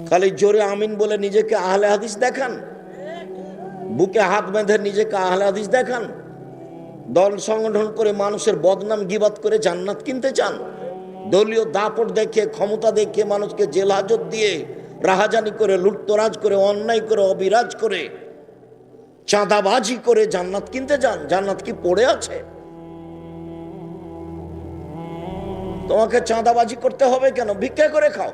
খালি জোরে আমিন বলে নিজেকে আহলে হাদিস দেখান, বুকে হাত বেঁধে নিজেকে আহলে হাদিস দেখান, দল সংগঠন করে মানুষের বদনাম গিবাত করে জান্নাত কিনতে চান, দলীয় দাপট দেখে ক্ষমতা দেখে মানুষকে জেল হাজত দিয়ে রাহাজানি করে লুটতরাজ করে অন্যায় করে অবিরাজ করে চাঁদাবাজি করে জান্নাত কিনতে চান। জান্নাত কি পড়ে আছে? তোমাকে চাঁদাবাজি করতে হবে কেন? ভিক্ষা করে খাও,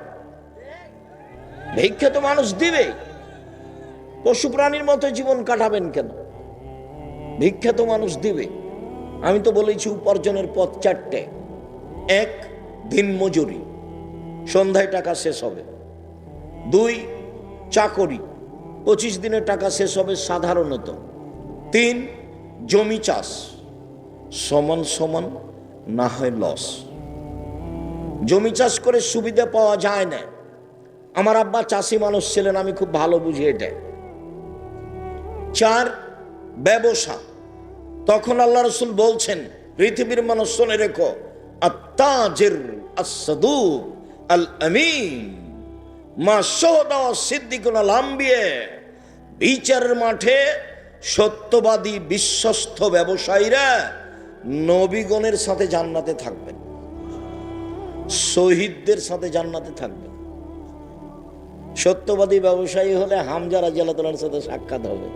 ভিক্ষা তো মানুষ দিবে। পশু প্রাণীর মতো জীবন কাটাবেন কেন? ভিক্ষা তো মানুষ দিবে। আমি তো বলেছি উপার্জনের পথ চারটে। এক, দিন মজুরি, সন্ধ্যায় টাকা শেষ হবে। দুই, চাকরি, 25 দিনে টাকা শেষ হবে সাধারণত। তিন, জমি চাষ, সমান সমান না হয় লস। জমি চাষ করে সুবিধা পাওয়া যায় না। আমার আব্বা চাষি মানুষ ছিলেন, আমি খুব ভালো বুঝি এটা। চার, ব্যবসা। তখন আল্লাহ রাসূল বলছেন, পৃথিবীর মানুষ শুনে রেখো, আত্তাজির আস-সাদুক আল আমিন মা শাহাদা সিদ্দিকুন আল আম্বিয়া। বিচারের মাঠে সত্যবাদী বিশ্বস্ত ব্যবসায়ীরা নবীগণের সাথে জান্নাতে থাকবেন, শহীদদের সাথে জান্নাতে থাকবেন। সত্যবাদী ব্যবসায়ী হলে হামজা রাদিয়াল্লাহু তাআলার সাথে সাক্ষাৎ হবে।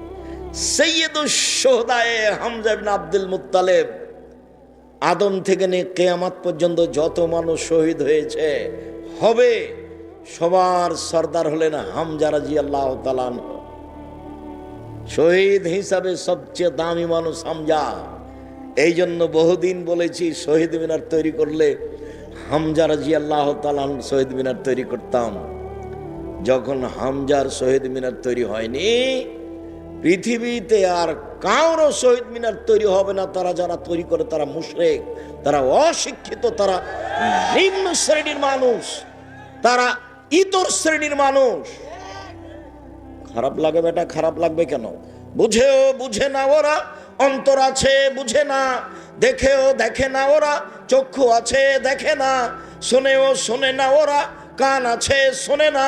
সৈয়দুশ শুহাদায়ে হামজা ইবনে আব্দুল মুত্তালিব, আদম থেকে নিয়ে কিয়ামত পর্যন্ত যত মানুষ শহীদ হয়েছে হবে, সবার সরদার হলেন হামজা রাদিয়াল্লাহু তাআলা। শহীদ হিসাবে সবচেয়ে দামি মানুষ হামজা। এই জন্য বহুদিন বলেছি, শহীদ মিনার তৈরি করলে হামজা রাদিয়াল্লাহু তাআলা শহীদ মিনার তৈরি করতাম। যখন হামজার শহীদ মিনার তৈরি হয়নি, পৃথিবীতে আর কারো শহীদ মিনার তৈরি হবে না। তারা যারা তৈরি করে তারা মুশরিক, তারা অশিক্ষিত, তারা নিম্ন শ্রেণীর মানুষ, তারা ইতর শ্রেণীর মানুষ। খারাপ লাগে বেটা, খারাপ লাগবে কেন? বুঝেও বুঝে না ওরা, অন্তর আছে বুঝে না, দেখেও দেখে না ওরা, চক্ষু আছে দেখে না, শোনেও শোনে না ওরা, কান আছে শোনে না।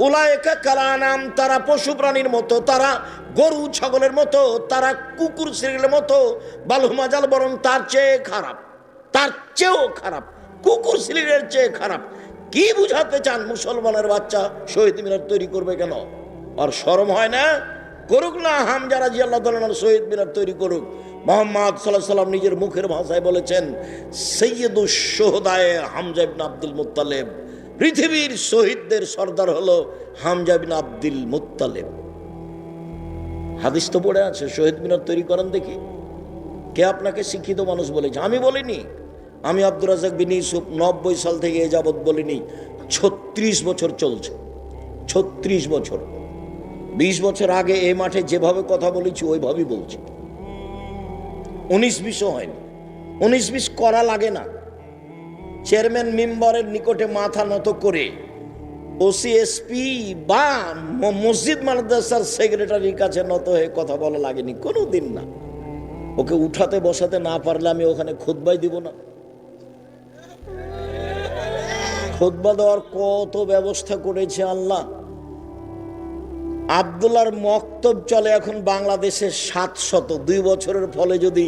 উলায়েকা কালানাম, তারা পশু প্রাণীর মতো, তারা গরু ছাগলের মতো, তারা কুকুর শ্রেণীর মতো। বালহুমাজাল, বরং তার চেয়ে খারাপ, তার চেয়েও খারাপ, কুকুর শ্রেণীর চেয়ে খারাপ। কি বুঝাতে চান? মুসলমানের বাচ্চা শহীদ মিনার তৈরি করবে কেন? আর শরম হয় না? করুক না, হামজা রাদিয়াল্লাহু তাআলা শহীদ মিনার তৈরি করুক। মুহাম্মদ সাল্লাল্লাহু আলাইহি ওয়াসাল্লাম নিজের মুখের ভাষায় বলেছেন, সৈয়দুশ শুহাদায়ে হামজা ইবনে আব্দুল মুত্তালিব। পৃথিবীর শহীদদের সর্দার হলো হামজা বিন আব্দুল মুত্তালিব। হাদিস তো পড়ে আছে, শহীদ মিনার তৈরি করেন দেখি। কে আপনাকে শিক্ষিত মানুষ বলেছে? আমি বলিনি। আমি আব্দুর রাজ্জাক বিন ইউসুফ 90 সাল থেকে এ যাবৎ বলিনি, 36 বছর চলছে। 36 বছর। 20 বছর আগে এই মাঠে যেভাবে কথা বলেছি ওইভাবেই বলছি। 19-20 হয়নি। 19-20 করা লাগে না। চেয়ারম্যান মেম্বারের নিকটে মাথা নত করে ওসিএসপি বা মসজিদ মাদ্রাসার সেক্রেটারির কাছে নত হয়ে কথা বলা লাগেনি, কোনো দিন না। ওকে উঠাতে বসাতে না পারলে আমি ওখানে খুতবাই দিব না? খুতবা দেওয়ার কত ব্যবস্থা করেছে আল্লাহ। আব্দুল্লাহর মক্তব চলে এখন বাংলাদেশে 700। 2 বছরের ফলে যদি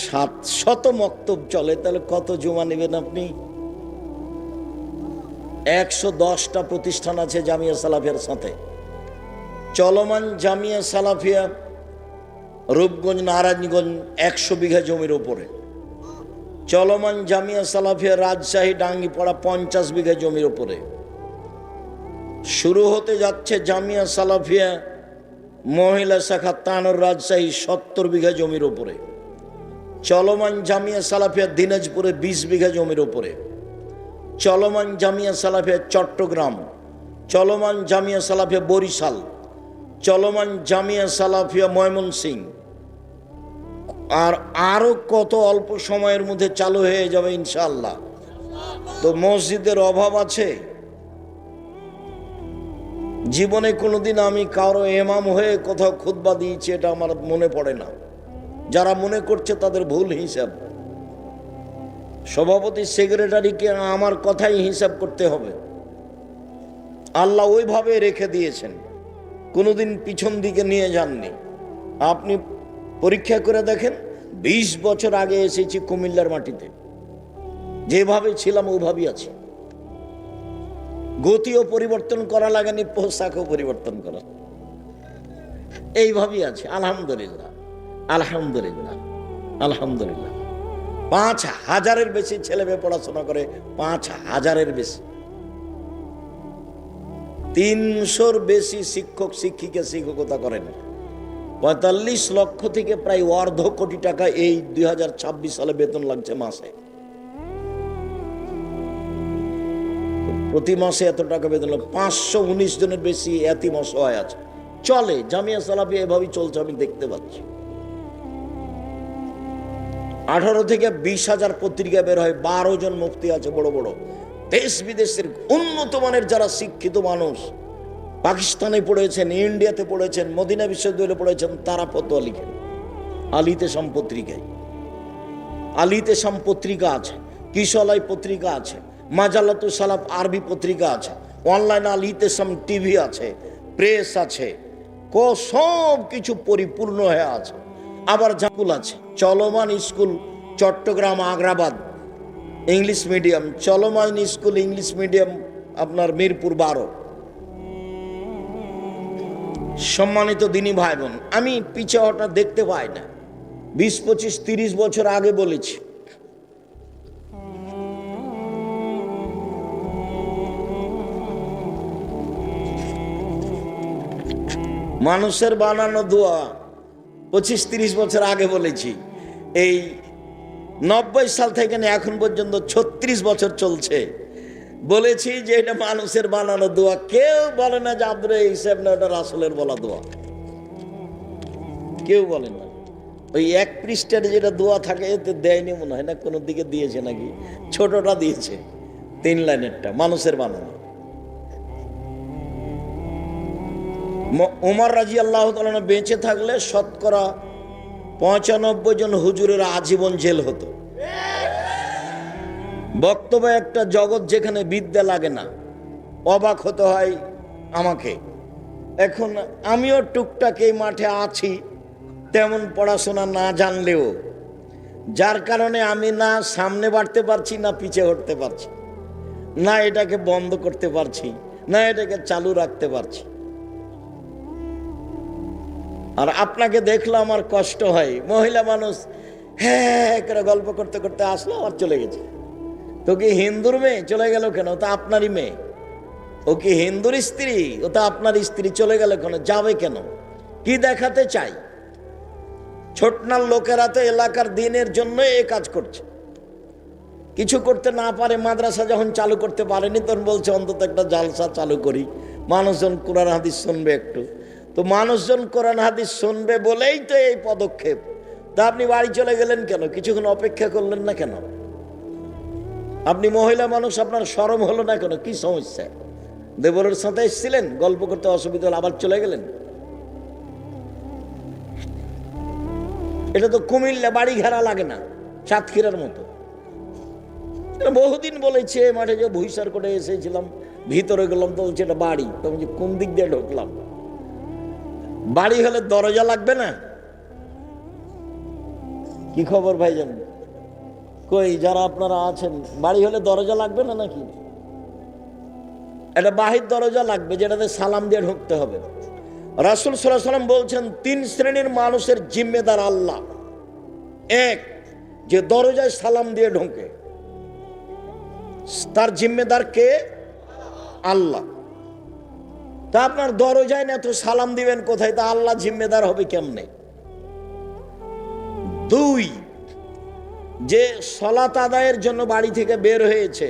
700 মক্তব চলে, তাহলে কত জমা নেবেন আপনি? 110টা প্রতিষ্ঠান আছে জামিয়া সালাফিয়ার সাথে। চলমান জামিয়া সালাফিয়া রূপগঞ্জ নারায়ণগঞ্জ 100 বিঘা জমির উপরে। চলমান জামিয়া সালাফিয়া রাজশাহী ডাঙ্গিপাড়া 50 বিঘা জমির উপরে। শুরু হতে যাচ্ছে জামিয়া সালাফিয়া মহিলা শাখা তানোর রাজশাহী 70 বিঘা জমির উপরে। চলমান জামিয়া সালাফিয়া দিনাজপুরে 20 বিঘা জমির উপরে। চলমান জামিয়া সালাফিয়া চট্টগ্রাম, চলমান জামিয়া সালাফিয়া বরিশাল, চলমান জামিয়া সালাফিয়া ময়মনসিংহ, আর আরো কত অল্প সময়ের মধ্যে চালু হয়ে যাবে ইনশাআল্লাহ। তো মসজিদের অভাব আছে? জীবনে কোনোদিন আমি কারো ইমাম হয়ে কোথাও খুতবা দিয়েছি এটা আমার মনে পড়ে না। যারা মনে করছে তাদের ভুল হিসাব। সভাপতি সেক্রেটারিকে আমার কথাই হিসাব করতে হবে। আল্লাহ ওইভাবে রেখে দিয়েছেন, কোনোদিন পিছন দিকে নিয়ে যাননি। আপনি পরীক্ষা করে দেখেন, 20 বছর আগে এসেছি কুমিল্লার মাটিতে, যেভাবে ছিলাম ওভাবেই আছি। গতিও পরিবর্তন করা লাগেনি, পোশাকও পরিবর্তন করা, এইভাবেই আছে। আলহামদুলিল্লাহ, আলহামদুলিল্লাহ, আলহামদুলিল্লাহ। 5,000-এর বেশি ছেলে মেয়ে পড়াশোনা করে, 5,000-এর বেশি। 300-র বেশি শিক্ষক শিক্ষিকা শিক্ষকতা করেন। 45 লক্ষ থেকে প্রায় 1.5 কোটি টাকা এই 2026 সালে বেতন লাগছে মাসে। প্রতি মাসে এত টাকা বেতন। 519 জনের বেশি এতিম অসহায় আছে। চলে, জামিয়া সালাফিয়া এভাবেই চলছে, আমি দেখতে পাচ্ছি। 18 থেকে 20,000 পত্রিকা বের হয়, 12 জন মুফতি আছে বড় বড়। দেশ বিদেশের উন্নত মানের যারা শিক্ষিত মানুষ, পাকিস্তানে পড়েছেন, ইন্ডিয়াতে পড়েছেন, মদিনা বিশ্ববিদ্যালয়ে পড়েছেন, তারা ফতোয়া লিখেন আলিতে সাম পত্রিকায়। আলিতে সাম পত্রিকা আছে, কিশলাই পত্রিকা আছে, মাজালাতু সালাফ আরবি পত্রিকা আছে, অনলাইন আলিতে সাম টিভি আছে, প্রেস আছে, সব কিছু পরিপূর্ণ হয়ে আছে। আবার জাকুল আছে, চলমান school Chittagong Agrabad English medium, চলমান স্কুল ইংলিশ মিডিয়াম আপনার মিরপুর 12। সম্মানিত দিনী ভাই বোন, আমি পিছে হঠাৎ দেখতে পাই না। 20, 25, 30 বছর আগে বলেছি, মানুষের বানানো দোয়া 25-30 বছর আগে বলেছি। এই 90 সাল থেকে এখন পর্যন্ত 36 বছর চলছে, বলেছি যে এটা মানুষের বানানো দোয়া। কেউ বলে না যে আব্দুল হিসেব না, ওটা রাসূলের বলা দোয়া, কেউ বলে না। ওই 1 পৃষ্ঠার যেটা দোয়া থাকে এতে দেয়নি মনে হয় না, কোনো দিকে দিয়েছে নাকি, ছোটটা দিয়েছে 3 লাইনেরটা, মানুষের বানানো। ওমর রাদিয়াল্লাহু তাআলা বেঁচে থাকলে শতকরা 95 জন হুজুরের আজীবন জেল হতো। বক্তব্য একটা জগৎ যেখানে বিদ্যা লাগে না, অবাক হতে হয় আমাকে। এখন আমিও টুকটাক এই মাঠে আছি, তেমন পড়াশোনা না জানলেও, যার কারণে আমি না সামনে বাড়তে পারছি, না পিছে হটতে পারছি, না এটাকে বন্ধ করতে পারছি, না এটাকে চালু রাখতে পারছি। আর আপনাকে দেখলে আমার কষ্ট হয়। মহিলা মানুষ হ্যাঁ করে গল্প করতে করতে আসলো আর চলে গেছে। তো কি হিন্দুর মেয়ে চলে গেল কেন? ও তো আপনারই মেয়ে। ও কি হিন্দুর স্ত্রী? ও তো আপনার স্ত্রী। চলে গেল কেন? যাবে কেন? কি দেখাতে চাই? ছোটনার লোকেরা তো এলাকার দিনের জন্য এই কাজ করছে, কিছু করতে না পারে। মাদ্রাসা যখন চালু করতে পারেনি তখন বলছে অন্তত একটা জালসা চালু করি, মানুষজন কোরআন হাদিস শুনবে একটু। তো মানুষজন কোরআন হাদিস শুনবে বলেই তো এই পদক্ষেপ। তা আপনি বাড়ি চলে গেলেন কেন? কিছুক্ষণ অপেক্ষা করলেন না কেন? আপনি মহিলা মানুষ, আপনার শরম হলো না কেন? কি সমস্যা? দেবরের সাথে এসেছিলেন, গল্প করতে অসুবিধা হলো, আবার চলে গেলেন। এটা তো কুমিল্লা, বাড়ি ঘেরা লাগে না, সাতক্ষীরার মতো। বহুদিন বলেছে মাঠে যে ভুইসার করে এসেছিলাম, ভিতরে গেলাম তো বলছে এটা বাড়ি। তো বলছি কোন দিক দিয়ে ঢুকলাম? বাড়ি হলে দরজা লাগবে না? কি খবর ভাইজান? কই যারা আপনারা আছেন, বাড়ি হলে দরজা লাগবে না নাকি? এটা বাহির দরজা লাগবে, যেটাতে সালাম দিয়ে ঢুকতে হবে। রাসূল সাল্লাল্লাহু আলাইহি ওয়াসাল্লাম বলছেন 3 শ্রেণীর মানুষের জিম্মেদার আল্লাহ। এক, যে দরজায় সালাম দিয়ে ঢোকে, তার জিম্মেদার কে? আল্লাহ। তা আপনার দরজায় না তো সালাম দিবেন কোথায়? তা আল্লাহ জিম্মেদার হবে কেমনে? 2, যে সালাত আদায়ের জন্য বাড়ি থেকে বের হয়েছে,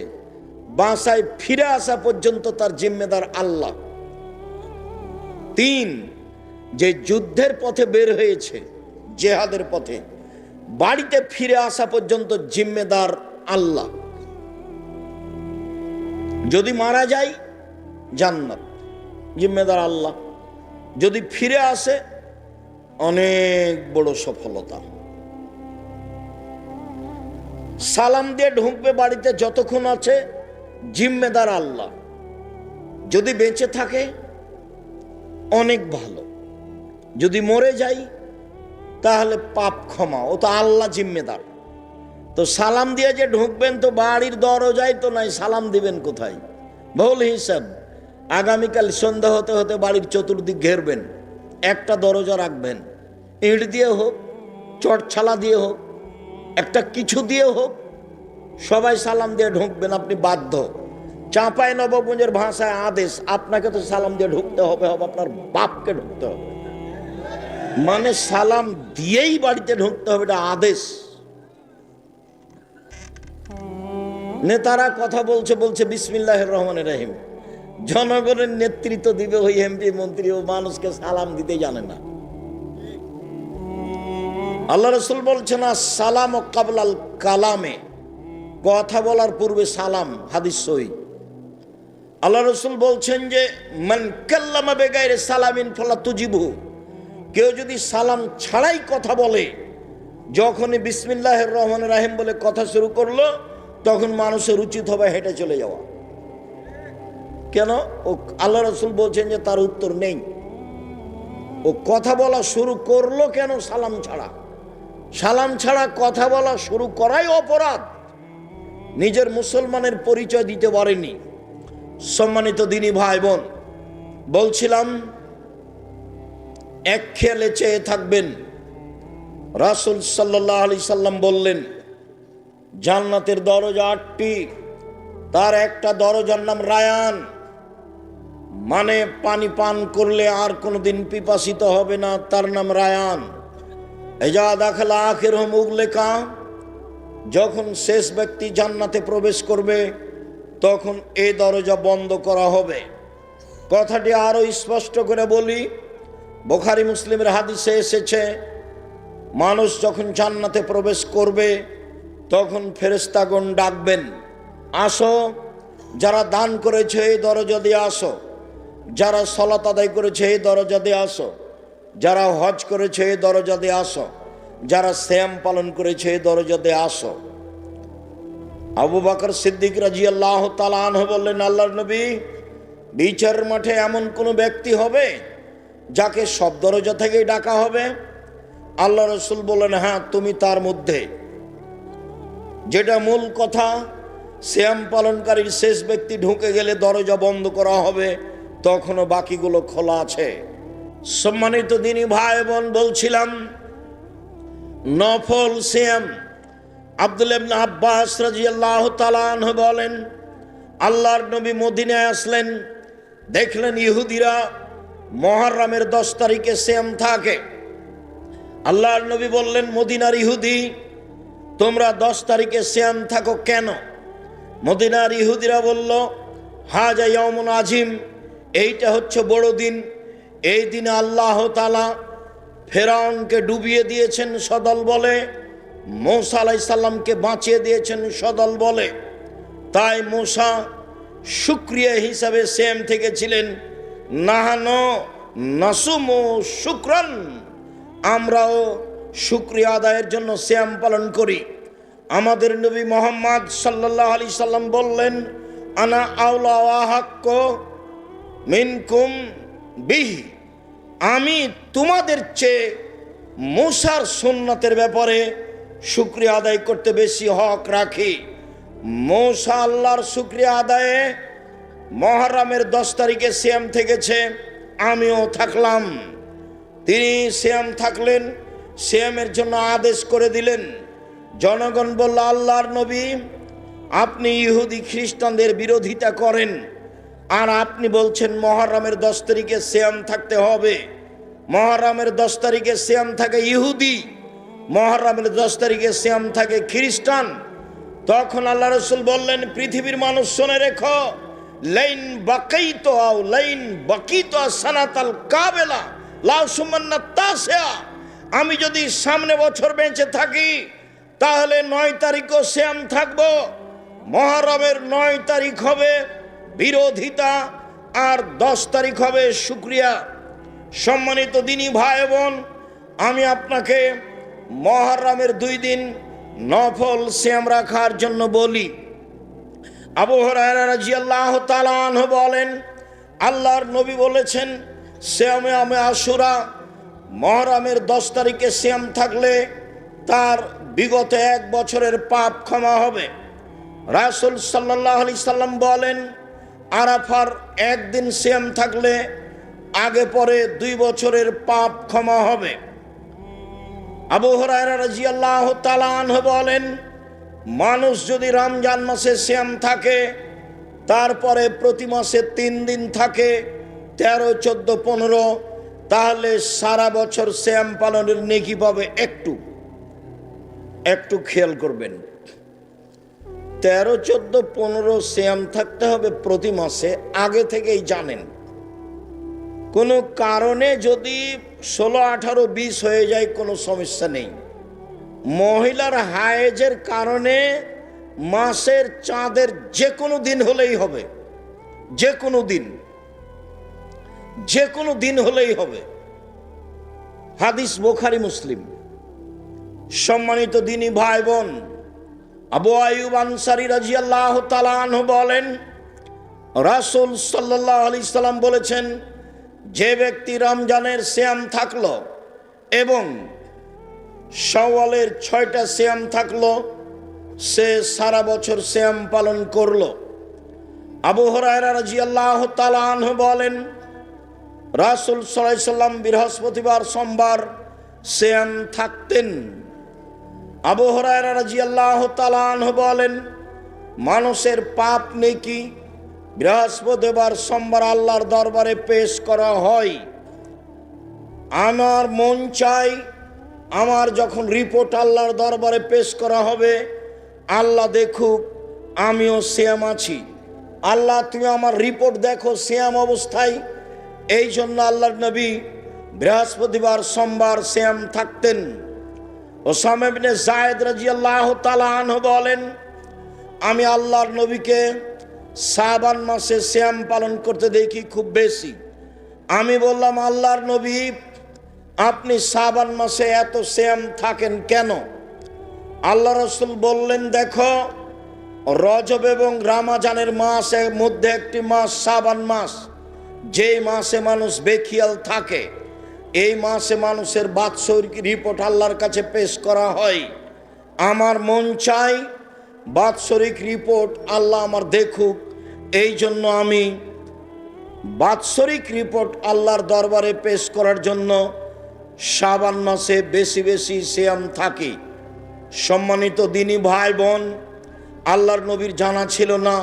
বাসায় ফিরে আসা পর্যন্ত তার জিম্মেদার আল্লাহ। 3, যে যুদ্ধের পথে বের হয়েছে, জেহাদের পথে, বাড়িতে ফিরে আসা পর্যন্ত জিম্মেদার আল্লাহ। যদি মারা যায় জান্নাত, জিম্মেদার আল্লাহ। যদি ফিরে আসে অনেক বড় সফলতা। সালাম দিয়ে ঢুকবে বাড়িতে, যতক্ষণ আছে জিম্মেদার আল্লাহ। যদি বেঁচে থাকে অনেক ভালো, যদি মরে যাই তাহলে পাপ ক্ষমা, ও তো আল্লাহ জিম্মেদার। তো সালাম দিয়ে যে ঢুকবেন তো বাড়ির দরজায় তো নাই, সালাম দিবেন কোথায়? ভুল হিসাব। আগামীকাল সন্ধ্যা হতে হতে বাড়ির চতুর্দিক ঘেরবেন, একটা দরজা রাখবেন, ইট দিয়ে হোক, চটছালা দিয়ে হোক, একটা কিছু দিয়ে হোক, সবাই সালাম দিয়ে ঢুকবেন। আপনি বাধ্য। চাঁপাই নবগঞ্জের ভাষায় আদেশ, আপনাকে তো সালাম দিয়ে ঢুকতে হবে, আপনার বাপকে ঢুকতে হবে। মানে সালাম দিয়েই বাড়িতে ঢুকতে হবে, এটা আদেশ। নেতারা কথা বলছে বিসমিল্লাহির রহমানির রহিম, জনগণের নেতৃত্ব দিবে ওই এমপি মন্ত্রী, ও মানুষকে সালাম দিতে জানে না। আল্লাহ রাসূল বলছেন সালাম ও কাবলাল কালামে, কথা বলার পূর্বে সালাম, হাদিস সহিহ। আল্লাহ রাসূল বলছেন যে মান কাল্লামা বিগাইরি সালামিন ফালা তুজিবু, কেউ যদি সালাম ছাড়াই কথা বলে, যখনই বিসমিল্লাহির রহমানির রহিম বলে কথা শুরু করলো, তখন মানুষের উচিত হবে হেঁটে চলে যাওয়া। কেন? ও আল্লাহ রাসূল বলছেন যে তার উত্তর নেই। ও কথা বলা শুরু করলো কেন? সালাম ছাড়া। সালাম ছাড়া কথা বলা শুরু করাই অপরাধ। নিজের মুসলমানের পরিচয় দিতে পারেনি। সম্মানিত দিনী ভাই বোন, বলছিলাম এক খেয়ালে চেয়ে থাকবেন। রাসূল সাল্লাল্লাহু আলাইহি সাল্লাম বললেন জান্নাতের দরজা 8টি, তার একটা দরজার নাম রায়ান, মানে পানি পান করলে আর কোনোদিন পিপাসিত হবে না, তার নাম রায়ান। এজা দাখালা আখিরহুম উগলিকা, যখন শেষ ব্যক্তি জান্নাতে প্রবেশ করবে তখন এই দরজা বন্ধ করা হবে। কথাটি আরো স্পষ্ট করে বলি, বুখারী মুসলিমের হাদিসে এসেছে, মানুষ যখন জান্নাতে প্রবেশ করবে তখন ফেরেশতাগণ ডাকবেন, আসো, যারা দান করেছে এই দরজা দিয়ে আসো, যারা সালাত আদায় করেছে এই দরজা দিয়ে আসো, যারা হজ করেছে এই দরজা দিয়ে আসো, যারা সিয়াম পালন করেছে এই দরজা দিয়ে আসো। আবু বকর সিদ্দিক রাদিয়াল্লাহু তাআলা আনহু বললেন, আল্লাহর নবী, বিচারের মাঠে এমন কোন ব্যক্তি হবে যাকে সব দরজা থেকেই ডাকা হবে? আল্লাহ রাসূল বললেন, হ্যাঁ, তুমি তার মধ্যে। যেটা মূল কথা, সিয়াম পালনকারীর শেষ ব্যক্তি ঢুকে গেলে দরজা বন্ধ করা হবে, তখনও বাকিগুলো খোলা আছে। সম্মানিত দিনী ভাই বোন, বলছিলাম নফল সিয়াম। আব্দুল্লাহ ইবনে আব্বাস রাদিয়াল্লাহু তাআলা আনহু বলেন, আল্লাহর নবী মদিনায় আসলেন, দেখলেন ইহুদিরা মুহররমের 10 তারিখে সিয়াম থাকে। আল্লাহর নবী বললেন, মদিনার ইহুদি, তোমরা 10 তারিখে সিয়াম থাকো কেন? মদিনার ইহুদিরা বলল, হাজা ইয়াউমুন আজিম, এইটা হচ্ছে বড় দিন। এই দিনে আল্লাহ তাআলা ফেরাউনকে ডুবিয়ে দিয়েছেন সদল বলে, মূসা আলাইহিস সালামকে বাঁচিয়ে দিয়েছেন সদল বলে। তাই মূসা শুকরিয়া হিসাবে সিয়াম থেকেছিলেন। নাহানো নাসুমু শুকরান, আমরাও শুকরিয়া আদায়ের জন্য সিয়াম পালন করি। আমাদের নবী মুহাম্মদ সাল্লাল্লাহু আলাইহি সাল্লাম বললেন, আনা আওলা ওয়া হাক্কু মিনকুম বিহি, আমি তোমাদের চেয়ে মূসার সুন্নতের ব্যাপারে শুকরিয়া আদায় করতে বেশি হক রাখি। মূসা আল্লাহর শুকরিয়া আদায়ে মুহররমের 10 তারিখে সিয়াম থেকেছে, আমিও থাকলাম। তিনি সিয়াম থাকলেন, সিয়ামের জন্য আদেশ করে দিলেন। জনগণ বলল, আল্লাহর নবী, আপনি ইহুদি খ্রিস্টানদের বিরোধিতা করেন, আর আপনি বলছেন মুহররমের 10 তারিখে সিয়াম থাকতে হবে। মুহররমের 10 তারিখে সিয়াম থাকে ইহুদি, মুহররমের 10 তারিখে সিয়াম থাকে খ্রিস্টান। তখন আল্লাহ রাসূল বললেন, পৃথিবীর মানুষ শুনে রেখো, লাইন বাকাইতু আও লাইন বাকিতু সানাতাল কাবেলা লা সুমান্না তাসিয়া, আমি যদি সামনে বছর বেঁচে থাকি তাহলে 9 তারিখও সিয়াম থাকবো। মুহররমের 9 তারিখ হবে বিরোধিতা, আর 10 তারিখ হবে শুকরিয়া। সম্মানিত দিনী ভাই বোন, আমি আপনাকে মুহররমের 2 দিন নফল সিয়াম রাখার জন্য বলি। আবু হুরায়রা রাদিয়াল্লাহু তাআলা আনহু বলেন, আল্লাহর নবী বলেছেন সিয়ামে আমে আশুরা, মুহররমের 10 তারিখে সিয়াম থাকলে তার বিগত 1 বছরের পাপ ক্ষমা হবে। রাসূল সাল্লাল্লাহু আলাইহি সাল্লাম বলেন আরাফার একদিন সিয়াম থাকলে আগে পরে 2 বছরের পাপ ক্ষমা হবে। আবু হুরায়রা রাদিয়াল্লাহু তাআলা আনহু বলেন মানুষ যদি রমজান মাসে সিয়াম থাকে, তারপরে প্রতি মাসে 3 দিন থাকে, 13, 14, 15, তাহলে সারা বছর সিয়াম পালনের নেকি পাবে। একটু খেয়াল করবেন, 13, 14, 15 সিয়াম থাকতে হবে প্রতি মাসে, আগে থেকেই জানেন। কোনো কারণে যদি 16, 18, 20 হয়ে যায় কোনো সমস্যা নেই। মহিলার হায়েজের কারণে মাসের চাঁদের যে কোনো দিন হলেই হবে, যে কোনো দিন হলেই হবে। হাদিস বুখারী মুসলিম। সম্মানিত দিনী ভাই বোন, আবু আইয়ুব আনসারী রাদিয়াল্লাহু তাআলা আনহু বলেন রাসূল সাল্লাল্লাহু আলাইহি সাল্লাম বলেছেন যে ব্যক্তি রমজানের সিয়াম থাকলো এবং শাওয়ালের 6টা সিয়াম থাকলো, সে সারা বছর সিয়াম পালন করলো। আবু হুরায়রা রাদিয়াল্লাহু তাআলা আনহু বলেন রাসূল সাল্লাল্লাহু আলাইহি সাল্লাম বৃহস্পতিবার, সোমবার সিয়াম থাকতেন। আবু হুরায়রা রাদিয়াল্লাহু তাআলা আনহু বলেন মানুষের পাপ নেকি বৃহস্পতিবার, সোমবার আল্লাহর দরবারে পেশ করা হয়। আমার মন চাই আমার যখন রিপোর্ট আল্লাহর দরবারে পেশ করা হবে, আল্লাহ দেখুক আমিও সিয়াম আছি। আল্লাহ তুমি আমার রিপোর্ট দেখো সিয়াম অবস্থায়। এই জন্য আল্লাহর নবী বৃহস্পতিবার, সোমবার সিয়াম থাকতেন। ওসামা ইবনে যায়েদ রাদিয়াল্লাহু তাআলা আনহু বলেন আমি আল্লাহর নবীকে শাবান মাসে সিয়াম পালন করতে দেখি খুব বেশি। আমি বললাম আল্লাহর নবী আপনি শাবান মাসে এত সিয়াম থাকেন কেন? আল্লাহ রাসূল বললেন দেখো রজব এবং রমজানের মাসের মধ্যে একটি মাস শাবান মাস, যেই মাসে মানুষ বেখিয়াল থাকে। এই মাসে মানুষের বাৎসরিক রিপোর্ট আল্লাহর কাছে পেশ করা হয়। আমার মন চাই বাৎসরিক রিপোর্ট আল্লাহ আমার দেখুক, এই জন্য আমি বাৎসরিক রিপোর্ট আল্লাহর দরবারে পেশ করার জন্য শাবান মাসে বেশি বেশি সিয়াম থাকি। সম্মানিত দিনী ভাই বোন, আল্লাহর নবীর জানা ছিল না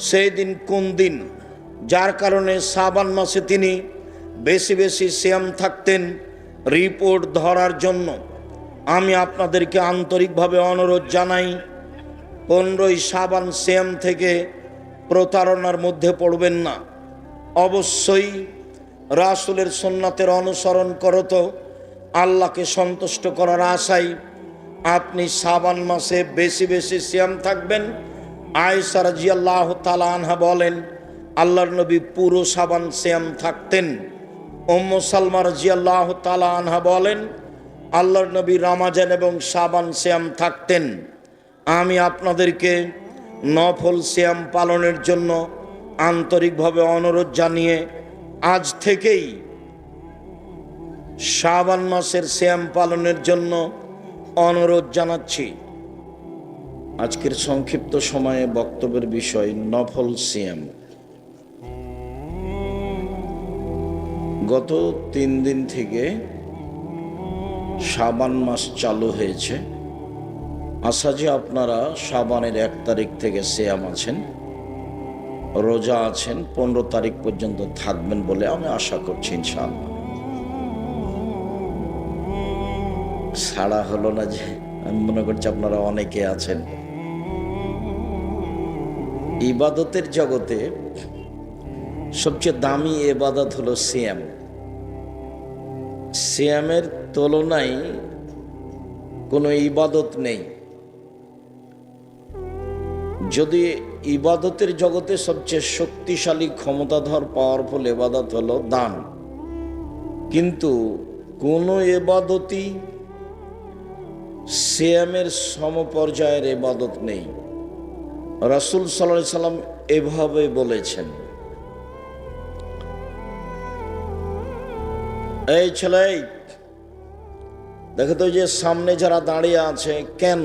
সেই দিন কোন দিন, যার কারণে শাবান মাসে তিনি বেশি বেশি সিয়াম থাকতেন রিপোর্ট ধরার জন্য। আমি আপনাদেরকে আন্তরিকভাবে অনুরোধ জানাই 15ই শাবান সিয়াম থেকে প্রতারণার মধ্যে পড়বেন না। অবশ্যই রাসূলের সুন্নাতের অনুসরণ করত আল্লাহকে সন্তুষ্ট করার আশায় আপনি শাবান মাসে বেশি বেশি সিয়াম থাকবেন। আয়েশা রাদিয়াল্লাহু তাআলা আনহা বলেন আল্লাহর নবী পুরো শাবান সিয়াম থাকতেন। উম্মু সালমা রাদিয়াল্লাহু তাআলা আনহা বলেন আল্লাহর নবী রমজান এবং শাবান সিয়াম থাকতেন। আমি আপনাদেরকে নফল সিয়াম পালনের জন্য আন্তরিকভাবে অনুরোধ জানিয়ে আজ থেকেই শাবান মাসের সিয়াম পালনের জন্য অনুরোধ জানাচ্ছি। আজকের সংক্ষিপ্ত সময়ে বক্তব্যের বিষয় নফল সিয়াম। গত 3 দিন থেকে শাবান মাস চালু হয়েছে। আশা যে আপনারা শাবানের 1 তারিখ থেকে সিয়াম আছেন, রোজা আছেন, 15 তারিখ পর্যন্ত থাকবেন বলে আমি আশা করছি ইনশাআল্লাহ। ছাড়া হলো না যে আমি মনে করছি আপনারা অনেকে আছেন। ইবাদতের জগতে সবচেয়ে দামি ইবাদত হলো সিয়াম। সিয়ামের তুলনায় কোনো ইবাদত নেই। যদি ইবাদতের জগতে সবচেয়ে শক্তিশালী ক্ষমতাধর পাওয়ারফুল ইবাদত হলো দান, কিন্তু কোনো ইবাদতই সিয়ামের সমপর্যায়ের ইবাদত নেই। রাসূল সাল্লাল্লাহু আলাইহি সাল্লাম এভাবে বলেছেন এই ছেলে, দেখো তো যে সামনে যারা দাঁড়িয়ে আছে, কেন?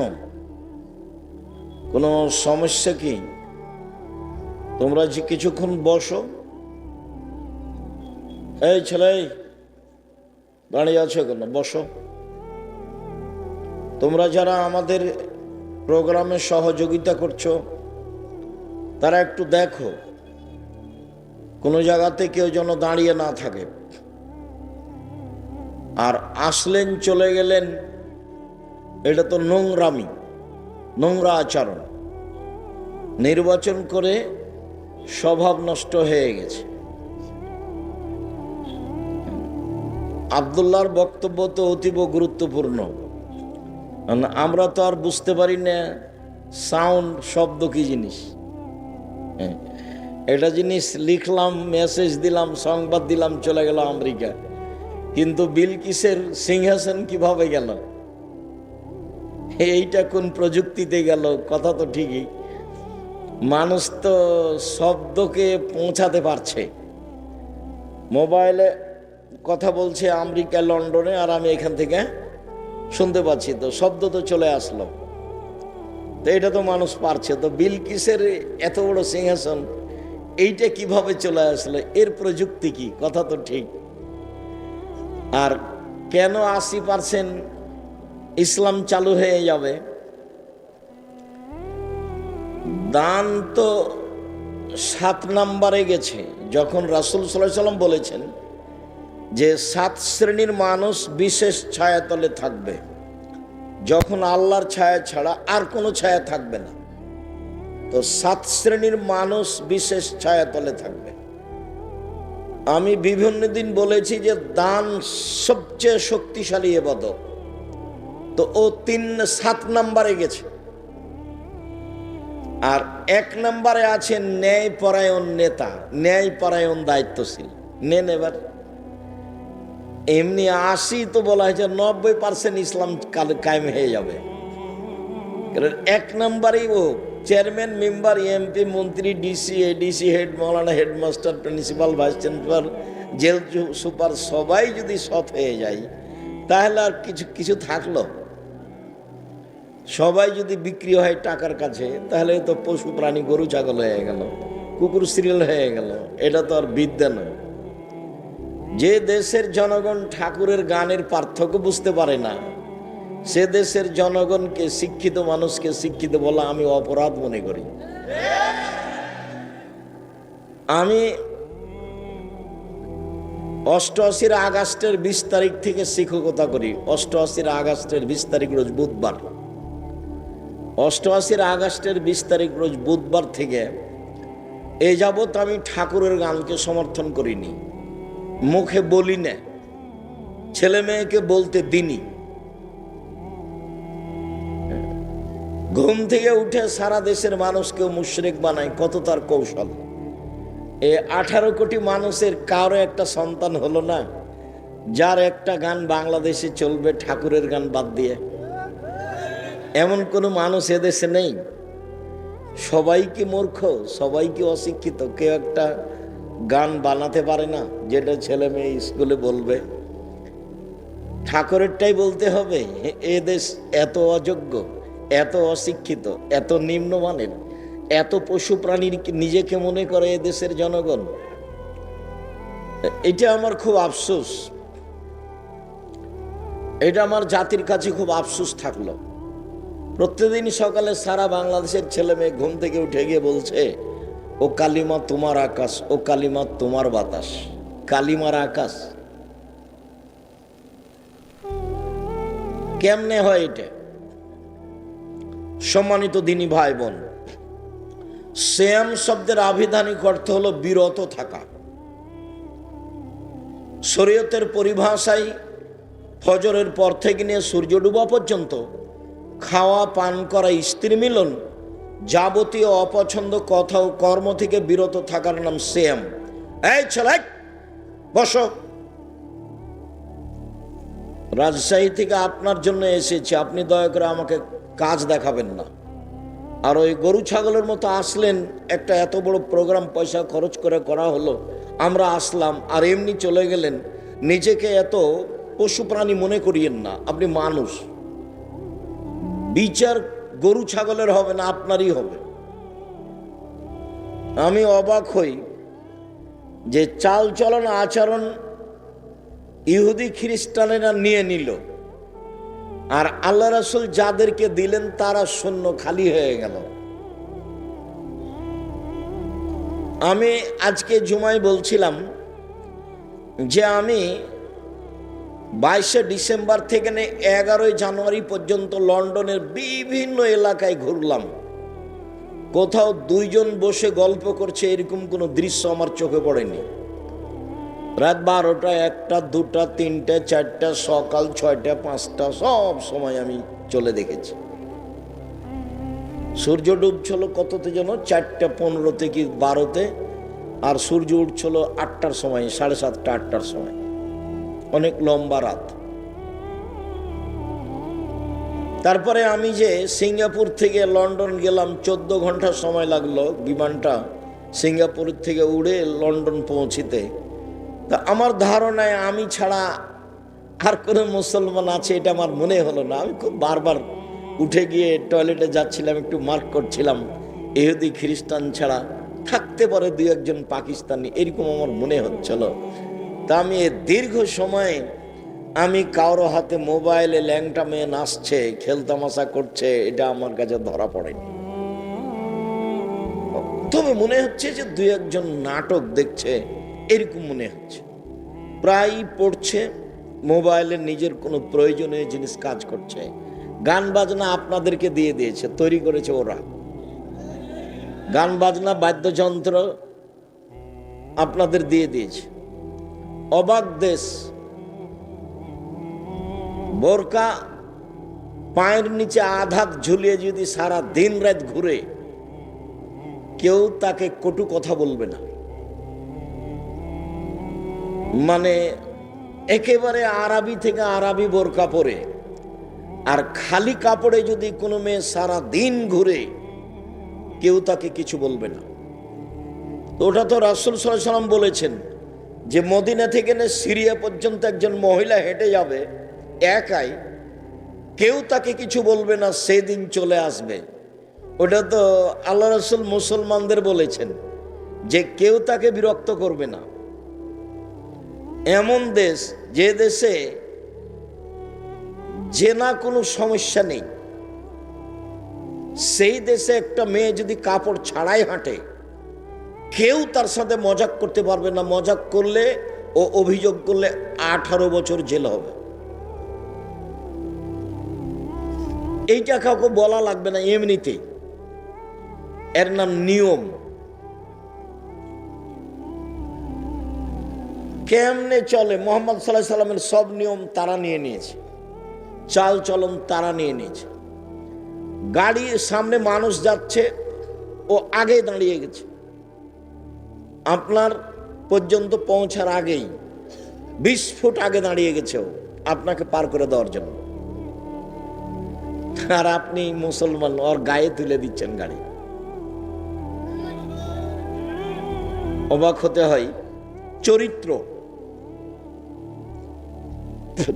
কোনো সমস্যা কি? তোমরা যে কিছুক্ষণ বসো। এই ছেলে, দাঁড়িয়ে আছো কেন? বসো। তোমরা যারা আমাদের প্রোগ্রামে সহযোগিতা করছো, তারা একটু দেখো কোনো জায়গাতে কেউ যেন দাঁড়িয়ে না থাকে। আর আসলেন চলে গেলেন, এটা তো নোংরামি, নোংরা আচরণ। নির্বাচন করে স্বভাব নষ্ট হয়ে গেছে। আব্দুল্লাহর বক্তব্য তো অতীব গুরুত্বপূর্ণ। আমরা তো আর বুঝতে পারি না সাউন্ড, শব্দ কি জিনিস। এটা জিনিস লিখলাম, মেসেজ দিলাম, সংবাদ দিলাম, চলে গেল আমেরিকা। কিন্তু বিলকিসের সিংহাসন কিভাবে গেল? এইটা কোন প্রযুক্তিতে গেল? কথা তো ঠিকই, মানুষ তো শব্দকে পৌঁছাতে পারছে। মোবাইলে কথা বলছে আমেরিকা, লন্ডনে, আর আমি এখান থেকে শুনতে পাচ্ছি, তো শব্দ তো চলে আসলো। তো এটা তো মানুষ পারছে। তো বিলকিসের এত বড় সিংহাসন, এইটা কিভাবে চলে আসলো? এর প্রযুক্তি কি? কথা তো ঠিক। আর কেন 80% ইসলাম চালু হয়ে যাবে? দান তো 7 নম্বরে গেছে। যখন রাসূল সাল্লাল্লাহু আলাইহি ওয়াসাল্লাম বলেছেন যে 7 শ্রেণীর মানুষ বিশেষ ছায়াতলে থাকবে, যখন আল্লাহর ছায়া ছাড়া আর কোনো ছায়া থাকবে না। তো 7 শ্রেণীর মানুষ বিশেষ ছায়াতলে থাকবে। আমি বিভিন্ন দিন বলেছি যে দান সবচেয়ে শক্তিশালী ইবাদত। তো ও 7 নম্বরে গেছে। আর 1 নম্বরে আছে ন্যায়পরায়ণ নেতা, ন্যায়পরায়ণ দায়িত্বশীল। নেন এবার। এমনি 80 তো বলা হয়েছে, 90% ইসলাম কায়েম হয়ে যাবে। 1 নম্বরেই ও চেয়ারম্যান, মেম্বার, এমপি, মন্ত্রী, ডিসি, এডিসি, হেড মাওলানা, headmaster, principal, vice chancellor, jail super সবাই যদি সৎ হয়ে যায়, তাহলে আর কিছু থাকলো? সবাই যদি বিক্রি হয় টাকার কাছে, তাহলে তো পশু প্রাণী, গরু ছাগল হয়ে গেল, কুকুর সিরিয়াল হয়ে গেল। এটা তো আর বিদ্যা নয়। যে দেশের জনগণ ঠাকুরের গানের পার্থক্য বুঝতে পারে না, সে দেশের জনগণকে, শিক্ষিত মানুষকে শিক্ষিত বলা আমি অপরাধ মনে করি। আমি 88 আগস্টের 20 তারিখ থেকে শিক্ষকতা করি। 88 আগস্টের 20 তারিখ রোজ বুধবার। 88 আগস্টের 20 তারিখ রোজ বুধবার থেকে এ যাবৎ আমি ঠাকুরের গানকে সমর্থন করিনি, মুখে বলি না, ছেলে মেয়েকে বলতে দিনি। ঘুম থেকে উঠে সারা দেশের মানুষকেও মুশরিক বানায়, কত তার কৌশল। 18 কোটি মানুষের কারো একটা সন্তান হলো না যার একটা গান বাংলাদেশে চলবে ঠাকুরের গান বাদ দিয়ে। এমন কোনো মানুষ এদেশে নেই। সবাই কি মূর্খ? সবাই কি অশিক্ষিত? কেউ একটা গান বানাতে পারে না যেটা ছেলে মেয়ে স্কুলে বলবে? ঠাকুরেরটাই বলতে হবে? এ দেশ এত অযোগ্য, এত অশিক্ষিত, এত নিম্নমানের, এত পশু প্রাণীর নিজেকে মনে করে এ দেশের জনগণ। এটা আমার খুব আফসোস। এটা আমার জাতির কাছে খুব আফসোস থাকলো। প্রত্যেকদিন সকালে সারা বাংলাদেশের ছেলে মেয়ে ঘুম থেকে উঠে গিয়ে বলছে, ও কালিমা তোমার আকাশ, ও কালিমা তোমার বাতাস। কালিমার আকাশ কেমনে হয় এটা? সম্মানিত দিনী ভাই বোন, সিয়াম শব্দের আবিধানিক অর্থ হলো বিরত থাকা। শরীয়তের পরিভাষায় ফজরের পর থেকে নিয়ে সূর্য ডুবা পর্যন্ত খাওয়া, পান করা, স্ত্রী মিলন, যাবতীয় অপছন্দ কথা ও কর্ম থেকে বিরত থাকার নাম সিয়াম। এই ছেলে বসো, রাজশাহী থেকে আপনার জন্য এসেছি, আপনি দয়া করে আমাকে কাজ দেখাবেন না। আর ওই গরু ছাগলের মতো আসলেন, একটা এত বড় প্রোগ্রাম পয়সা খরচ করে করা হলো, আমরা আসলাম আর এমনি চলে গেলেন। নিজেকে এত পশু প্রাণী মনে করিয়েন না, আপনি মানুষ। বিচার গরু ছাগলের হবে না, আপনারই হবে। আমি অবাক হই যে চাল চলন আচরণ ইহুদি খ্রিস্টানেরা নিয়ে নিল, আর আল্লাহ রাসূল যাদেরকে দিলেন তারা শূন্য, খালি হয়ে গেল। আমি আজকে জুমায় বলছিলাম যে আমি 22শে ডিসেম্বর থেকে 11ই জানুয়ারি পর্যন্ত লন্ডনের বিভিন্ন এলাকায় ঘুরলাম। কোথাও দুইজন বসে গল্প করছে এরকম কোনো দৃশ্য আমার চোখে পড়েনি। রাত 12টা, 1টা, 2টা, 3টে, 4টা, সকাল 6টা, 5টা, সব সময় আমি চলে দেখেছি। সূর্য ডুবছিল কততে যেন 4:15 কি 12তে, আর সূর্য উঠছিল 8টার সময়, 7:30টা 8টার সময়। অনেক লম্বা রাত। তারপরে আমি যে সিঙ্গাপুর থেকে লন্ডন গেলাম, 14 ঘন্টা সময় লাগলো বিমানটা সিঙ্গাপুর থেকে উড়ে লন্ডন পৌঁছিতে। তা আমার ধারণায় আমি ছাড়া আর কোনো মুসলমান আছে এটা আমার মনে হলো না। আমি খুব বারবার উঠে গিয়ে টয়লেটে যাচ্ছিলাম, একটু মার্ক করছিলাম, ইহুদি খ্রিস্টান ছাড়া থাকতে পারে 2-1 পাকিস্তানি, এরকম আমার মনে হচ্ছিল। তা আমি দীর্ঘ সময় আমি কারো হাতে মোবাইলে ল্যাংটা মেয়ে নাচছে, খেলতামাশা করছে, এটা আমার কাছে ধরা পড়েনি। তবে মনে হচ্ছে যে 2-1 নাটক দেখছে, এরকম মনে হচ্ছে। প্রায় পড়ছে মোবাইলে, নিজের কোনো প্রয়োজনীয় জিনিস কাজ করছে। গান বাজনা আপনাদেরকে দিয়ে দিয়েছে, তৈরি করেছে ওরা। গান বাজনা বাদ্যযন্ত্র আপনাদের দিয়ে দিয়েছে। অবাক দেশ। বোরকা পায়ের নিচে আধাত ঝুলিয়ে যদি সারা দিন রাত ঘুরে, কেউ তাকে কটু কথা বলবে না। মানে একেবারে আরবি থেকে আরবি বোরকা পরে, আর খালি কাপড়ে যদি কোনো মেয়ে সারা দিন ঘুরে, কেউ তাকে কিছু বলবে না। তো ওটা তো রাসূল সাল্লাল্লাহু আলাইহি ওয়াসাল্লাম বলেছেন যে মদিনা থেকে সিরিয়া পর্যন্ত একজন মহিলা হেঁটে যাবে একাই, কেউ তাকে কিছু বলবে না, সেদিন চলে আসবে। ওটা তো আল্লাহ রাসূল মুসলমানদের বলেছেন যে কেউ তাকে বিরক্ত করবে না। এমন দেশ, যে দেশে জেনা কোনো সমস্যা নেই, সেই দেশে একটা মেয়ে যদি কাপড় ছাড়াই হাঁটে, কেউ তার সাথে মজাক করতে পারবে না। মজাক করলে ও অভিযোগ করলে 18 বছর জেল হবে। এইটা কাউকে বলা লাগবে না, এমনিতেই। এর নাম নিয়ম। কেমনে চলে, মুহাম্মদ সাল্লাল্লাহু আলাইহি সাল্লামের সব নিয়ম তারা নিয়ে নিয়েছে, চাল চলন তারা নিয়ে নিয়েছে। গাড়ির সামনে মানুষ যাচ্ছে, ও আগে দাঁড়িয়ে গেছে, আপনার পর্যন্ত পৌঁছার আগেই 20 ফুট আগে দাঁড়িয়ে গেছে ও আপনাকে পার করে দেওয়ার জন্য। আর আপনি মুসলমান, ওর গায়ে তুলে দিচ্ছেন গাড়ি। অবাক হতে হয়। চরিত্র,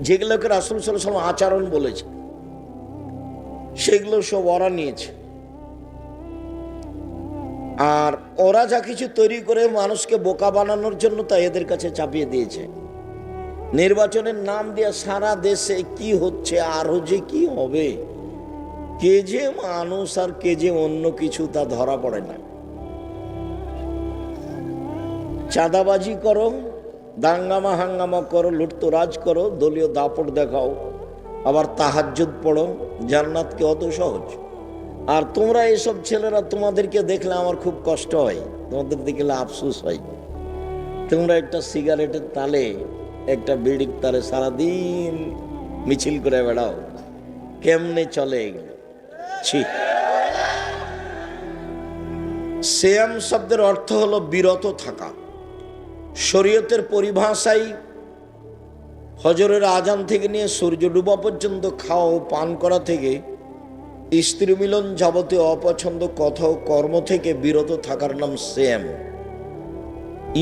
যেগুলোকে রাসূল সাল্লাল্লাহু আলাইহি ওয়াসাল্লাম আচরণ বলেছে, সেগুলো সব ওরা নিয়েছে। আর ওরা যা কিছু তৈরি করে মানুষকে বোকা বানানোর জন্য তা এদের কাছে চাপিয়ে দিয়েছে। নির্বাচনের নাম দিয়ে সারা দেশে কি হচ্ছে, আরো যে কি হবে, কে যে মানুষ আর কে যে অন্য কিছু তা ধরা পড়ে না। চাঁদাবাজি করো, দাঙ্গামা হাঙ্গামা করো, লুটতরাজ করো, দলীয় দাপট দেখাও, আবার তাহাজ্জুদ পড়ো, জান্নাত কি অত সহজ? আর তোমরা এইসব ছেলেরা, তোমাদেরকে দেখলে আমার খুব কষ্ট হয়, তোমাদের দেখলে আফসোস হয়। তোমরা একটা সিগারেটের তালে, একটা বিড়ির তালে সারাদিন মিছিল করে বেড়াও, কেমনে চলে এগুলো? ছি। সিয়াম শব্দের অর্থ হলো বিরত থাকা। শরীয়তের পরিভাষায় ফজরের আজান থেকে নিয়ে সূর্য ডুবা পর্যন্ত খাওয়া ও পান করা থেকে, স্ত্রী মিলন যাবতীয় অপছন্দ কথা ও কর্ম থেকে বিরত থাকার নাম সিয়াম।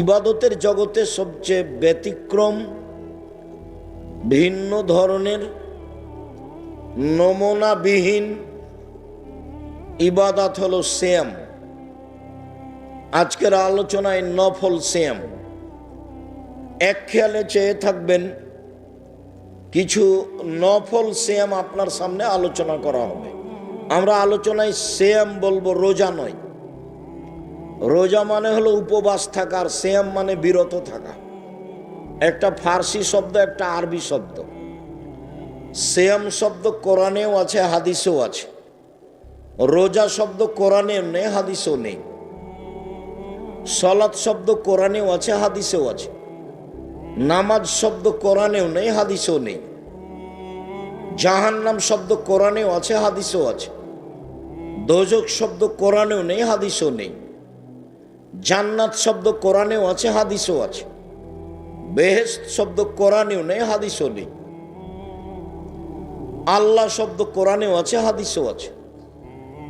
ইবাদতের জগতে সবচেয়ে ব্যতিক্রম ভিন্ন ধরনের নমুনাবিহীন ইবাদত হলো সিয়াম। আজকের আলোচনায় নফল সিয়াম। এক খেয়ালে চেয়ে থাকবেন, কিছু নফল সিয়াম আপনার সামনে আলোচনা করা হবে। আমরা আলোচনায় সিয়াম বলবো, রোজা নয়। রোজা মানে হলো উপবাস থাকা, আর সিয়াম মানে বিরত থাকা। একটা ফার্সি শব্দ, একটা আরবি শব্দ। সিয়াম শব্দ কোরআনেও আছে, হাদিসেও আছে। রোজা শব্দ কোরআনেও নেই, হাদিসেও নেই। সালাত শব্দ কোরআনেও আছে, হাদিসেও আছে। নামাজ শব্দ কোরআনেও নেই, হাদিসেও নেই। জাহান্নাম শব্দ কোরআনেও আছে, হাদিসেও আছে। দোজখ শব্দ কোরআনেও নেই, হাদিসেও নেই। জান্নাত শব্দ কোরআনেও আছে, হাদিসেও আছে। বেহেশত শব্দ কোরআনেও নেই, হাদিসেও নেই। আল্লাহ শব্দ কোরআনেও আছে, হাদিসেও আছে।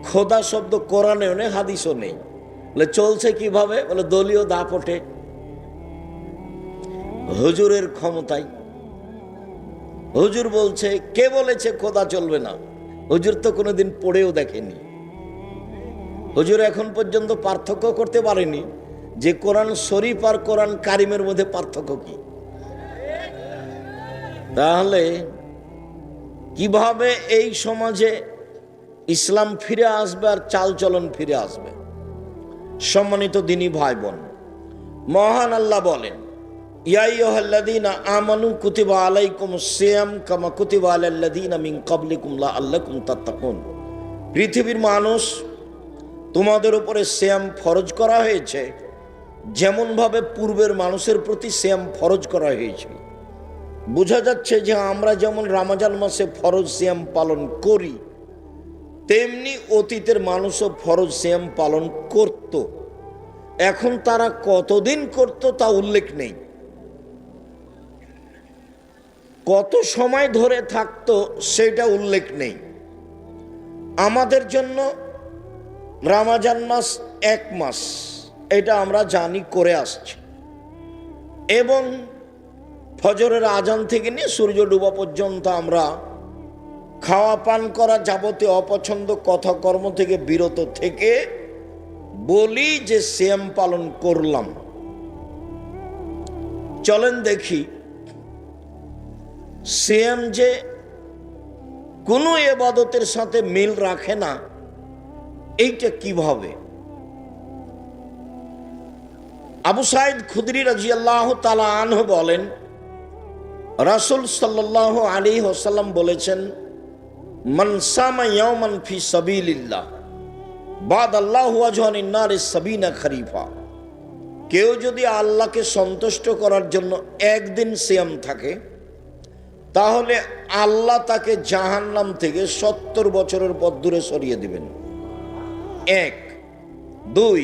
খোদা শব্দ কোরআনেও নেই, হাদিসও নেই। বলে চলছে কিভাবে? বলে দলীয় দাপটে, হুজুরের ক্ষমতায়। হুজুর বলছে, কে বলেছে খোদা চলবে না? হুজুর তো কোনোদিন পড়েও দেখেনি। হুজুর এখন পর্যন্ত পার্থক্য করতে পারেনি যে কোরআন শরীফ আর কোরআন কারিমের মধ্যে পার্থক্য কি। তাহলে কিভাবে এই সমাজে ইসলাম ফিরে আসবে আর চালচলন ফিরে আসবে? সম্মানিত দিনী ভাই বোন, মহান আল্লাহ বলেন, ইয়া আইয়ুহাল্লাযীনা আমানু কুতিবা আলাইকুমুস সিয়াম কামা কুতিবা আলাল্লাযীনা মিন ক্বাবলিকুম লাআল্লাকুম তাত্তাকুন। পৃথিবীর মানুষ, তোমাদের উপরে সিয়াম ফরজ করা হয়েছে যেমন ভাবে পূর্বের মানুষের প্রতি সিয়াম ফরজ করা হয়েছিল। বোঝা যাচ্ছে যে আমরা যেমন রমজান মাসে ফরজ সিয়াম পালন করি, তেমনি অতীতের মানুষও ফরজ সিয়াম পালন করত। এখন তারা কতদিন করত তা উল্লেখ নেই, কত সময় ধরে থাকতো সেটা উল্লেখ নেই। আমাদের জন্য রমজান মাস 1 মাস, এটা আমরা জানি, করে আসছি। এবং ফজরের আজান থেকে নিয়ে সূর্য ডুবা পর্যন্ত আমরা খাওয়া পান করা যাবতীয় অপছন্দ কথা কর্ম থেকে বিরত থেকে বলি যে সিয়াম পালন করলাম। চলেন দেখি সিয়াম যে কোনো ইবাদতের সাথে মিল রাখে না, এইটা কিভাবে। আবু সাঈদ খুদরি রাদিয়াল্লাহু তাআলা আনহু বলেন, রাসূল সাল্লাল্লাহু আলাইহি ওয়াসাল্লাম বলেছেন, মান সামা ইয়াওমান ফি সাবিলিল্লাহ বাদাল্লাহু ওয়াজহানিন নারি সাবিনা খরিফা। কেউ যদি আল্লাহকে সন্তুষ্ট করার জন্য একদিন সিয়াম থাকে, তাহলে আল্লাহ তাকে জাহান্নাম থেকে 70 বছরের পথ দূরে সরিয়ে দিবেন। 1 2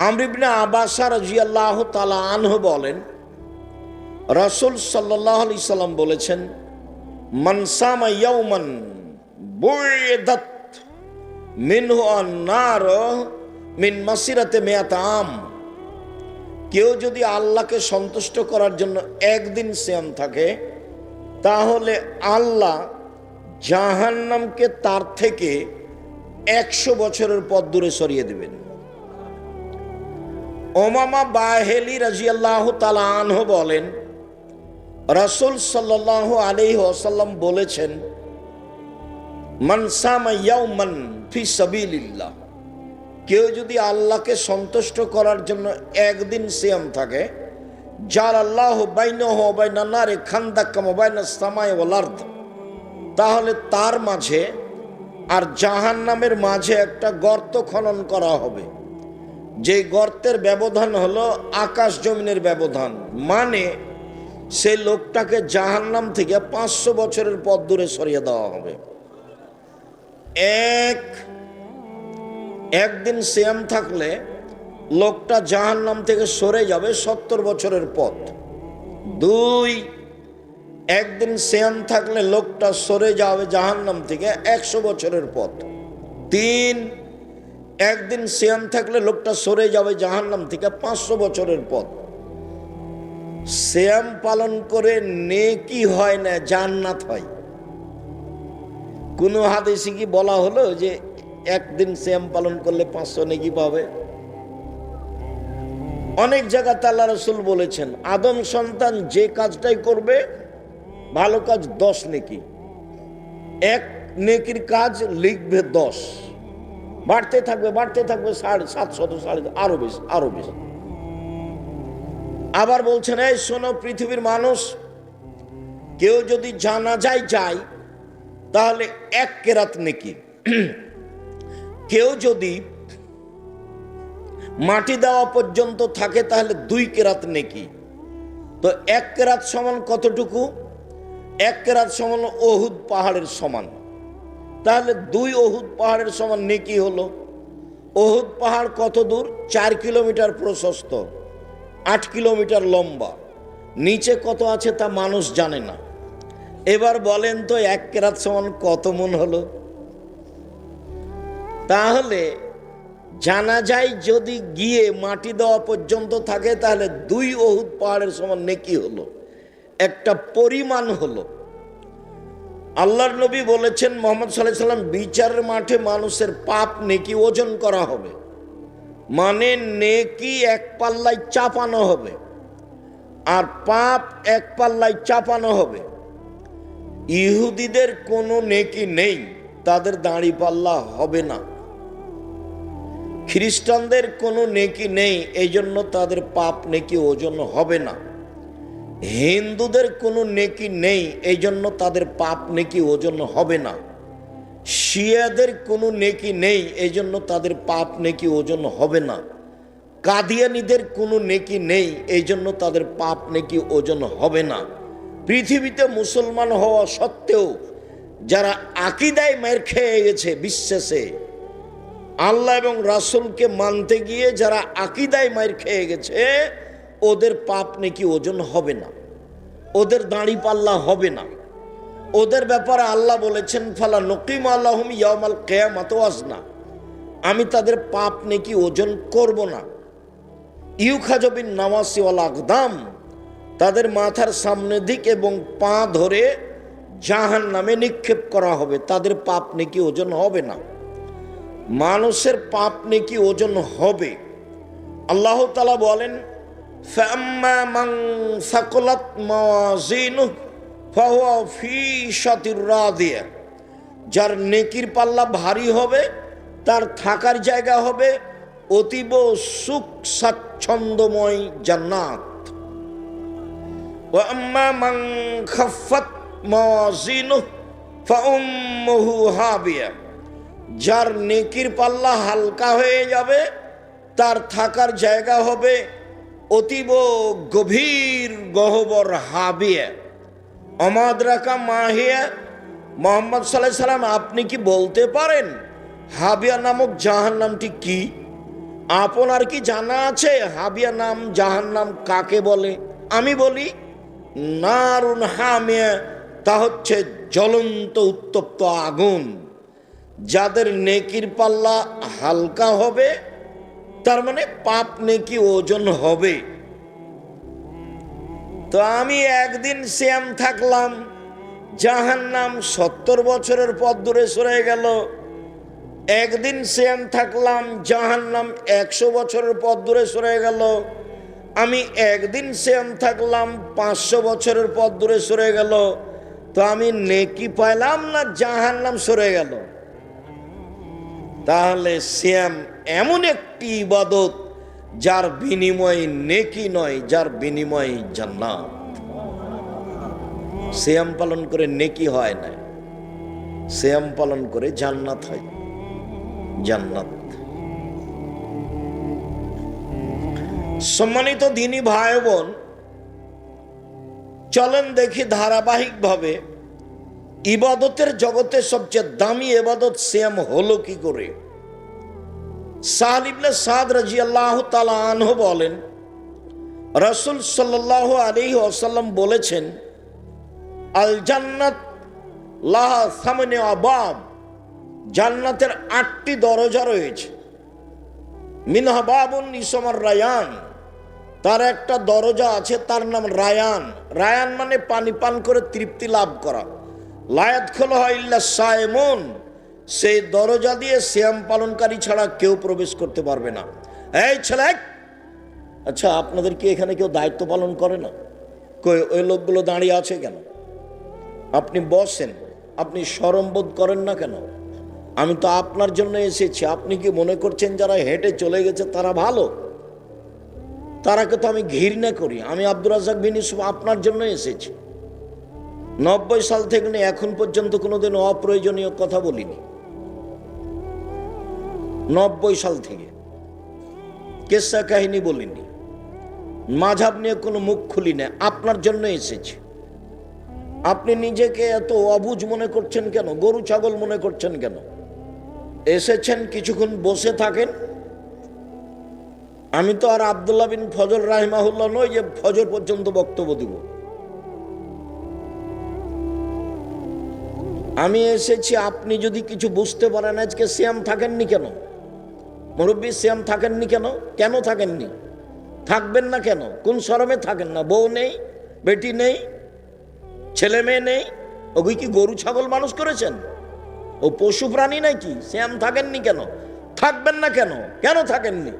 আমর ইবনে আব্বাস রাদিয়াল্লাহু তাআলা আনহু বলেন, রাসূল সাল্লাল্লাহু আলাইহি সাল্লাম বলেছেন, মান সামা ইয়াওমান বুইদাত মিনহু আন-নার মিন মাসিরাতে মিয়াত আম। কেউ যদি আল্লাহকে সন্তুষ্ট করার জন্য একদিন সিয়াম থাকে, তাহলে আল্লাহ জাহান্নামকে তার থেকে 100 বছরের পথ দূরে সরিয়ে দিবেন। উমামা বাহিলি রাদিয়াল্লাহু তাআলা আনহু বলেন, রাসূল সাল্লাল্লাহু আলাইহি ওয়াসাল্লাম বলেছেন, মান সামা ইয়াওমান ফি সাবিলিল্লাহ। কেউ যদি আল্লাহকে সন্তুষ্ট করার জন্য একদিন সিয়াম থাকে, জালাল্লাহু বাইনাহু ওয়া বাইনান নারি খান্দাকাম ওয়া বাইনাস সামাই ওয়াল আরদ, তাহলে তার মাঝে আর জাহান্নামের মাঝে একটা গর্ত খনন করা হবে। যে গর্তের ব্যবধান হলো আকাশ জমিনের ব্যবধান। মানে সেই লোকটাকে জাহান্নাম থেকে 500 বছরের পথ দূরে সরিয়ে দেওয়া হবে। একদিন সিয়াম থাকলে লোকটা জাহান্নাম থেকে সরে যাবে 70 বছরের পথ। 2 একদিন সিয়াম থাকলে লোকটা সরে যাবে জাহান্নাম থেকে 100 বছরের পথ। 3 একদিন সিয়াম থাকলে লোকটা সরে যাবে জাহান্নাম থেকে 500 বছরের পথ। সিয়াম পালন করে নেকি হয় না, জান্নাত হয়। কোন হাদিসে কি বলা হলো যে একদিন সিয়াম পালন করলে 500 নেকি পাবে? অনেক জায়গাতে আল্লাহ রাসূল বলেছেন আদম সন্তান যে কাজটাই করবে ভালো কাজ 10 নেকি, এক নেকির কাজ লিখবে 10, বাড়তে থাকবে 700 আরো বেশি আরো বেশি। আবার বলছেন এই শোনো পৃথিবীর মানুষ, কেউ যদি জানাজায় যায় তাহলে 1 কেরাত নেকি, কেউ যদি মাটি দেওয়া পর্যন্ত থাকে তাহলে 2 কেরাত নেকি। তো 1 কেরাত সমান কতটুকু? 1 কেরাত সমান ওহুদ পাহাড়ের সমান। তাহলে 2 ওহুদ পাহাড়ের সমান নেকি হলো। ওহুদ পাহাড় কত দূর? 4 কিলোমিটার প্রশস্ত, 8 কিলোমিটার লম্বা, নিচে কত আছে তা মানুষ জানে না। এবার বলেন তো 1 কেরাত সমান কত মন হলো? তাহলে জানাজায় যদি গিয়ে মাটি দেওয়া পর্যন্ত থাকে তাহলে 2 ওহুদ পাহাড়ের সমান নেকি হলো, একটা পরিমাণ হলো। আল্লাহর নবী বলেছেন মুহাম্মদ সাল্লাল্লাহু আলাইহি সাল্লাম, বিচারের মাঠে মানুষের পাপ নেকি ওজন করা হবে, মানে নেকি 1 পাল্লায় চাপানো হবে আর পাপ 1 পাল্লায় চাপানো হবে। ইহুদিদের কোনো নেকি নেই, তাদের দাঁড়ি পাল্লা হবে না। খ্রিস্টানদের কোনো নেকি নেই, এই জন্য তাদের পাপ নেকি ওজন হবে না। হিন্দুদের কোনো নেকি নেই, এই জন্য তাদের পাপ নেকি ওজন হবে না। শিয়াদের কোনো নেকি নেই, এই জন্য তাদের পাপ নেকি ওজন হবে না। কাদিয়ানীদের কোনো নেকি নেই, এই জন্য তাদের পাপ নেকি ওজন হবে না। পৃথিবীতে মুসলমান হওয়া সত্ত্বেও যারা আকীদায় মার খেয়ে গেছে, বিশ্বাসে আল্লাহ এবং রাসূলকে মানতে গিয়ে যারা আকীদায় মার খেয়ে গেছে, ওদের পাপ নেকি ওজন হবে না, ওদের দাঁড়ি পাল্লা হবে না। ওদের ব্যাপারে আল্লাহ বলেছেন ফালা নকিম আল্লাহুম ইয়াউমাল কিয়ামাতি ওয়াজনা, আমি তাদের পাপ নেকি ওজন করব না। ইউখাযু বিন নাওয়াসি ওয়াল আকদাম, তাদের মাথার সামনের দিক এবং পা ধরে জাহান্নামে নিক্ষেপ করা হবে, তাদের পাপ নেকি ওজন হবে না। মানুষের পাপ নেকি ওজন হবে। আল্লাহ তাআলা বলেন ফাম্মা মান সাকুলাত মাওয়াজিনুহু ফাহুয়া ফি শাতির রাদিয়া, যার নেকির পাল্লা ভারী হবে তার থাকার জায়গা হবে অতীব সুখ স্বাচ্ছন্দ্যময় জান্নাত। ওয়া আম্মা মান খাফফাত মাওয়াজিনুহু ফাউম্মুহু হাবিয়া, যার নেকির পাল্লা হালকা হয়ে যাবে তার থাকার জায়গা হবে অতীব গভীর গহ্বর হাবিয়া। অমাদ্রাকা মাহিয়া, মুহাম্মদ সাল্লাল্লাহু আলাইহি সাল্লাম আপনি কি বলতে পারেন হাবিয়া নামক জাহান্নামটি কি? আপনার কি জানা আছে হাবিয়া নাম জাহান্নাম কাকে বলে? আমি বলি নারুন হামিয়া, তা হচ্ছে জ্বলন্ত উত্তপ্ত আগুন। যাদের নেকির পাল্লা হালকা হবে তার মানে পাপ নেকি ওজন হবে। তো আমি একদিন সিয়াম থাকলাম, জাহান্নাম 70 বছরের পথ দূরে সরে গেল। একদিন সিয়াম থাকলাম, জাহান্নাম 100 বছরের পথ দূরে সরে গেল। আমি একদিন সিয়াম থাকলাম, 500 বছরের পথ দূরে সরে গেল। তো আমি নেকি পাইলাম না জাহান্নাম সরে গেল? তাহলে সিয়াম এমন একটি ইবাদত যার বিনিময় নেকি নয়, যার বিনিময় জান্নাত। সিয়াম পালন করে নেকি হয় না, সিয়াম পালন করে জান্নাত হয়, জান্নাত। সম্মানিত দিনী ভাই বোন, চলেন দেখি ধারাবাহিকভাবে ইবাদতের জগতে সবচেয়ে দামি ইবাদত সিয়াম হলো কি করে। সাহল ইবনে সাদ রাদিয়াল্লাহু তাআলা আনহু বলেন, রাসূল সাল্লাল্লাহু আলাইহি ওয়াসাল্লাম বলেছেন, আল জান্নাত লাহা সামনে আবাব, জান্নাতের 8টি দরজা রয়েছে। মিনহা বাবুন ইসমুর রায়ান, তার একটা দরজা আছে, তার নাম রায়ান। রায়ান মানে পানি পান করে তৃপ্তি লাভ করা। লায়াত খোলা হয় ইল্লা সায়েমুন, সেই দরজা দিয়ে সিয়াম পালনকারী ছাড়া কেউ প্রবেশ করতে পারবে না। এই ছেলে, আচ্ছা আপনাদের কি এখানে কেউ দায়িত্ব পালন করে না? ওই লোকগুলো দাঁড়িয়ে আছে কেন? আপনি বসেন, আপনি শরম বোধ করেন না কেন? আমি তো আপনার জন্য এসেছি। আপনি কি মনে করছেন যারা হেঁটে চলে গেছে তারা ভালো? তারাকে তো আমি ঘৃণা করি। আমি আব্দুর রাজ্জাক বিন ইউসুফ আপনার জন্য এসেছি। 90 সাল থেকে নিয়ে এখন পর্যন্ত কোনোদিন অপ্রয়োজনীয় কথা বলিনি। 90 সাল থেকে কেসা কাহিনী বলিনি, মাঝাব নিয়ে কোনো মুখ খুলি না। আপনার জন্য এসেছি। আপনি নিজেকে এত অবুঝ মনে করছেন কেন? গরু ছাগল মনে করছেন কেন? এসেছেন, কিছুক্ষণ বসে থাকেন। আমি তো আর আব্দুল্লাহ বিন ফজল রাহিমাহুল্লাহ নই যে ফজর পর্যন্ত বক্তব্য দিব। আমি এসেছি, আপনি যদি কিছু বুঝতে পারেন। আজকে সিয়াম থাকেননি কেন? মুরব্বী সিয়াম থাকেননি কেন? কেন থাকেননি? থাকবেন না কেন? কোন শরমে থাকেন না? বউ নেই, বেটি নেই, ছেলে মেয়ে নেই? ওগুই কি গরু ছাগল মানুষ করেছেন? ও পশু প্রাণী নাকি? সিয়াম থাকেননি কেন? থাকবেন না কেন? কেন থাকেননি?